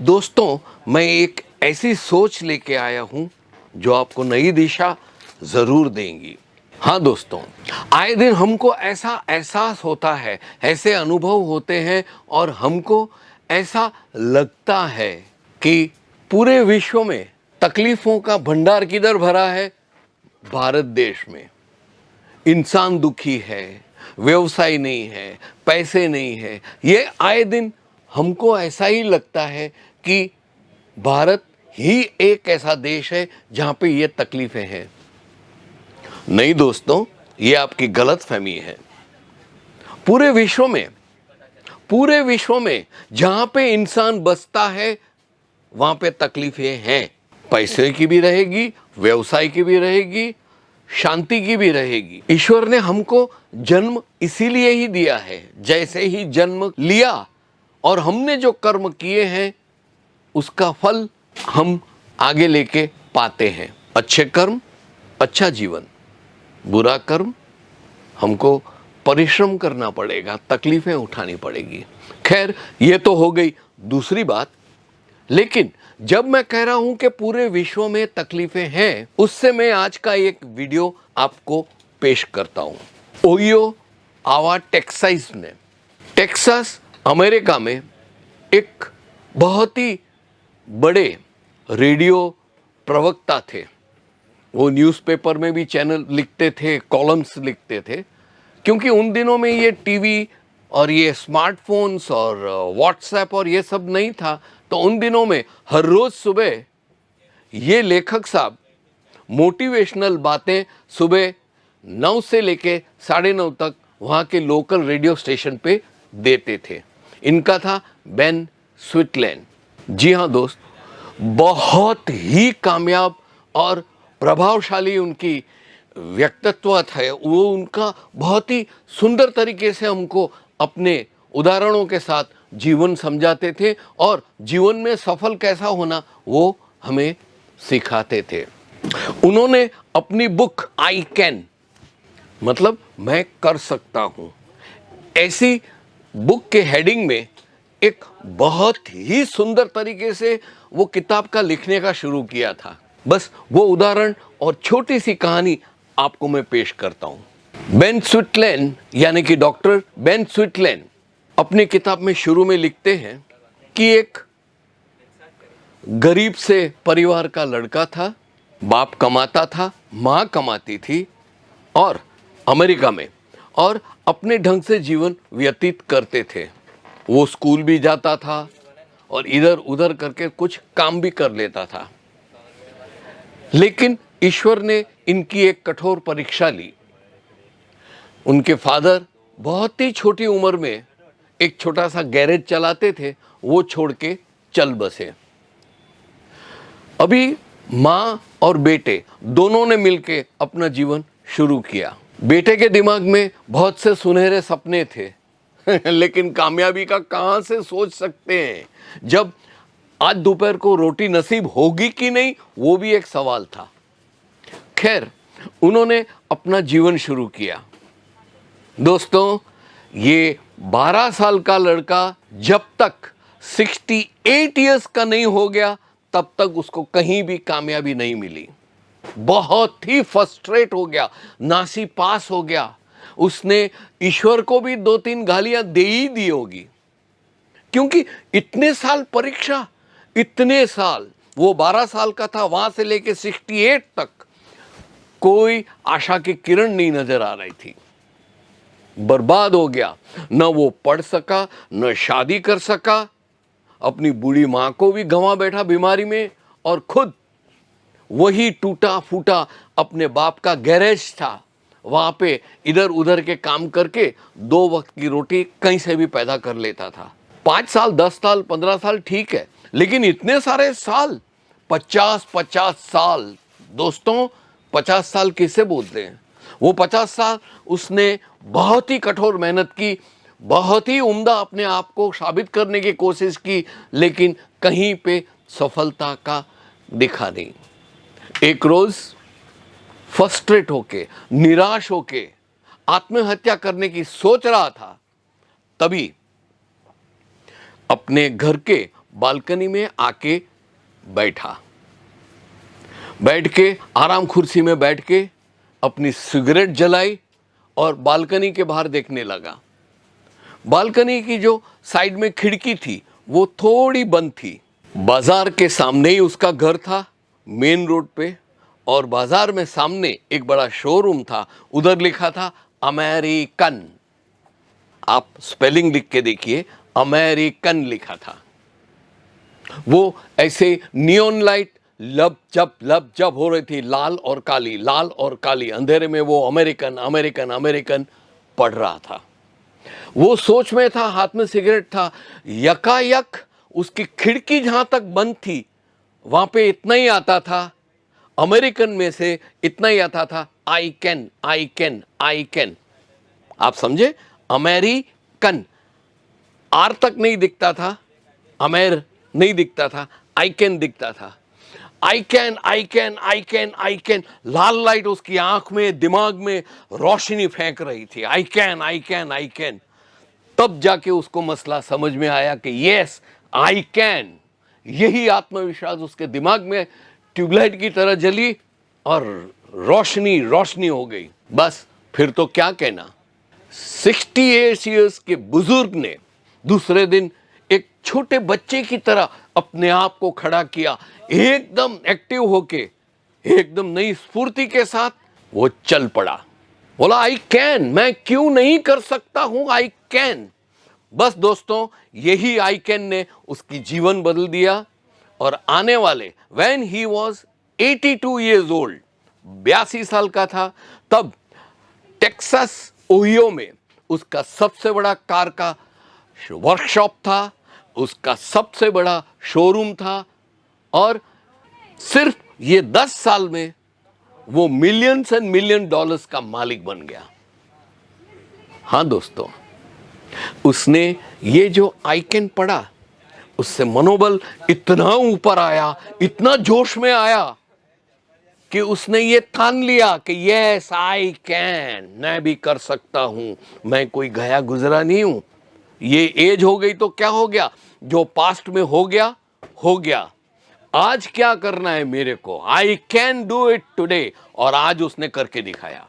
दोस्तों, मैं एक ऐसी सोच लेके आया हूं जो आपको नई दिशा जरूर देंगी। हाँ दोस्तों, आए दिन हमको ऐसा एहसास होता है, ऐसे अनुभव होते हैं और हमको ऐसा लगता है कि पूरे विश्व में तकलीफों का भंडार किधर भरा है? भारत देश में। इंसान दुखी है, व्यवसाय नहीं है, पैसे नहीं है। ये आए दिन हमको ऐसा ही लगता है कि भारत ही एक ऐसा देश है जहां पे ये तकलीफें हैं। नहीं दोस्तों, ये आपकी गलतफहमी है। पूरे विश्व में जहां पे इंसान बसता है वहां पे तकलीफें हैं। पैसे की भी रहेगी, व्यवसाय की भी रहेगी, शांति की भी रहेगी। ईश्वर ने हमको जन्म इसीलिए ही दिया है। जैसे ही जन्म लिया और हमने जो कर्म किए हैं उसका फल हम आगे लेके पाते हैं। अच्छे कर्म, अच्छा जीवन। बुरा कर्म, हमको परिश्रम करना पड़ेगा, तकलीफें उठानी पड़ेगी। खैर, ये तो हो गई दूसरी बात। लेकिन जब मैं कह रहा हूं कि पूरे विश्व में तकलीफें हैं, उससे मैं आज का एक वीडियो आपको पेश करता हूं। ओहियो आवा टेक्सास में, टेक्सास अमेरिका में एक बहुत ही बड़े रेडियो प्रवक्ता थे। वो न्यूज़पेपर में भी चैनल लिखते थे, कॉलम्स लिखते थे, क्योंकि उन दिनों में ये टीवी और ये स्मार्टफोन्स और व्हाट्सएप और ये सब नहीं था। तो उन दिनों में हर रोज सुबह ये लेखक साहब मोटिवेशनल बातें सुबह 9 से लेके 9:30 तक वहाँ के लोकल रेडियो स्टेशन पे देते थे। इनका था बेन स्विटलैंड। जी हाँ दोस्त, बहुत ही कामयाब और प्रभावशाली उनकी व्यक्तित्व था। वो उनका बहुत ही सुंदर तरीके से हमको अपने उदाहरणों के साथ जीवन समझाते थे और जीवन में सफल कैसा होना वो हमें सिखाते थे। उन्होंने अपनी बुक आई कैन, मतलब मैं कर सकता हूं, ऐसी बुक के हेडिंग में एक बहुत ही सुंदर तरीके से वो किताब का लिखने का शुरू किया था। बस वो उदाहरण और छोटी सी कहानी आपको मैं पेश करता हूं। बेन स्विटलैंड यानी कि डॉक्टर बेन स्विटलैंड अपनी किताब में शुरू में लिखते हैं कि एक गरीब से परिवार का लड़का था। बाप कमाता था, माँ कमाती थी और अमेरिका में, और अपने ढंग से जीवन व्यतीत करते थे। वो स्कूल भी जाता था और इधर उधर करके कुछ काम भी कर लेता था। लेकिन ईश्वर ने इनकी एक कठोर परीक्षा ली। उनके फादर बहुत ही छोटी उम्र में एक छोटा सा गैरेज चलाते थे, वो छोड़ के चल बसे। अभी माँ और बेटे दोनों ने मिलके अपना जीवन शुरू किया। बेटे के दिमाग में बहुत से सुनहरे सपने थे लेकिन कामयाबी का कहां से सोच सकते हैं जब आज दोपहर को रोटी नसीब होगी कि नहीं, वो भी एक सवाल था। खैर, उन्होंने अपना जीवन शुरू किया। दोस्तों, ये 12 साल का लड़का जब तक 68 इयर्स का नहीं हो गया तब तक उसको कहीं भी कामयाबी नहीं मिली। बहुत ही फ्रस्ट्रेट हो गया, नासी पास हो गया। उसने ईश्वर को भी 2-3 गालियां दे ही दी होगी, क्योंकि इतने साल परीक्षा, इतने साल, वो 12 साल का था, वहां से लेके 68 तक कोई आशा की किरण नहीं नजर आ रही थी। बर्बाद हो गया। न वो पढ़ सका, न शादी कर सका, अपनी बूढ़ी मां को भी गंवा बैठा बीमारी में, और खुद वही टूटा फूटा अपने बाप का गैरेज था, वहां पे इधर उधर के काम करके 2 वक्त की रोटी कहीं से भी पैदा कर लेता था। 5 साल, 10 साल, 15 साल ठीक है, लेकिन इतने सारे साल, 50 साल। दोस्तों, 50 साल किसे बोलते हैं? वो 50 साल उसने बहुत ही कठोर मेहनत की, बहुत ही उम्दा अपने आप को साबित करने की कोशिश की, लेकिन कहीं पे सफलता का दिखा नहीं। एक रोज फ्रस्ट्रेट होके, निराश होके आत्महत्या करने की सोच रहा था, तभी अपने घर के बालकनी में आके बैठा। बैठ के आराम कुर्सी में बैठ के अपनी सिगरेट जलाई और बालकनी के बाहर देखने लगा। बालकनी की जो साइड में खिड़की थी वो थोड़ी बंद थी। बाजार के सामने ही उसका घर था, मेन रोड पे, और बाजार में सामने एक बड़ा शोरूम था। उधर लिखा था अमेरिकन। आप स्पेलिंग लिख के देखिए, अमेरिकन लिखा था। वो ऐसे नियॉन लाइट लब जब हो रही थी, लाल और काली, अंधेरे में वो अमेरिकन अमेरिकन अमेरिकन पढ़ रहा था। वो सोच में था, हाथ में सिगरेट था। यकायक उसकी खिड़की जहां तक बंद थी वहां पे इतना ही आता था, अमेरिकन में से इतना ही आता था, आई कैन। आप समझे? अमेरिकन, आर तक नहीं दिखता था, अमेर नहीं दिखता था, आई कैन दिखता था। I can. लाल लाइट उसकी आंख में, दिमाग में रोशनी फेंक रही थी। I can. तब जाके उसको मसला समझ में आया कि यस, आई कैन। यही आत्मविश्वास उसके दिमाग में ट्यूबलाइट की तरह जली और रोशनी हो गई। बस फिर तो क्या कहना। 68 इयर्स के बुजुर्ग ने दूसरे दिन एक छोटे बच्चे की तरह अपने आप को खड़ा किया, एकदम एक्टिव होके, एकदम नई स्फूर्ति के साथ वो चल पड़ा। बोला आई कैन, मैं क्यों नहीं कर सकता हूं, आई कैन। बस दोस्तों, यही आई कैन ने उसकी जीवन बदल दिया। और आने वाले when he was 82 years old, 82 साल का था, तब टेक्सास ओहियो में उसका सबसे बड़ा कार का वर्कशॉप था, उसका सबसे बड़ा शोरूम था, और सिर्फ ये 10 साल में वो मिलियंस एंड मिलियन डॉलर्स का मालिक बन गया। हाँ दोस्तों, उसने ये जो आई कैन पढ़ा, उससे मनोबल इतना ऊपर आया, इतना जोश में आया कि उसने ये ठान लिया कि यस आई कैन, मैं भी कर सकता हूं, मैं कोई गया गुजरा नहीं हूं। ये एज हो गई तो क्या हो गया, जो पास्ट में हो गया। आज क्या करना है मेरे को, I can do it today, और आज उसने करके दिखाया।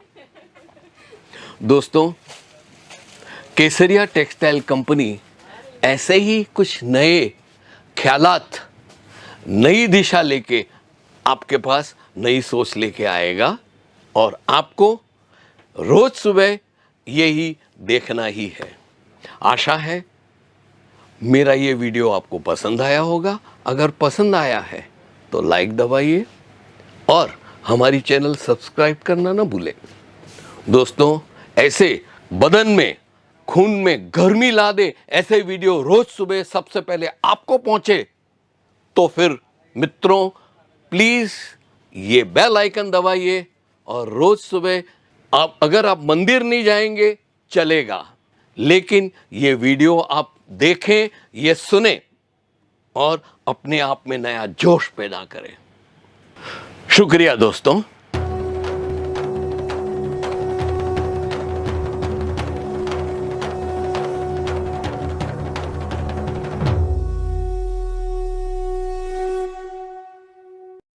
दोस्तों, केसरिया टेक्सटाइल कंपनी ऐसे ही कुछ नए ख्यालात, नई दिशा लेके आपके पास नई सोच लेके आएगा, और आपको रोज सुबह यही देखना ही है। आशा है मेरा ये वीडियो आपको पसंद आया होगा। अगर पसंद आया है तो लाइक दबाइए और हमारी चैनल सब्सक्राइब करना ना भूलें। दोस्तों, ऐसे बदन में, खून में गर्मी ला दे ऐसे वीडियो रोज सुबह सबसे पहले आपको पहुंचे, तो फिर मित्रों प्लीज ये बेल आइकन दबाइए। और रोज सुबह अगर आप मंदिर नहीं जाएंगे चलेगा, लेकिन ये वीडियो आप देखें, ये सुने और अपने आप में नया जोश पैदा करें। शुक्रिया दोस्तों।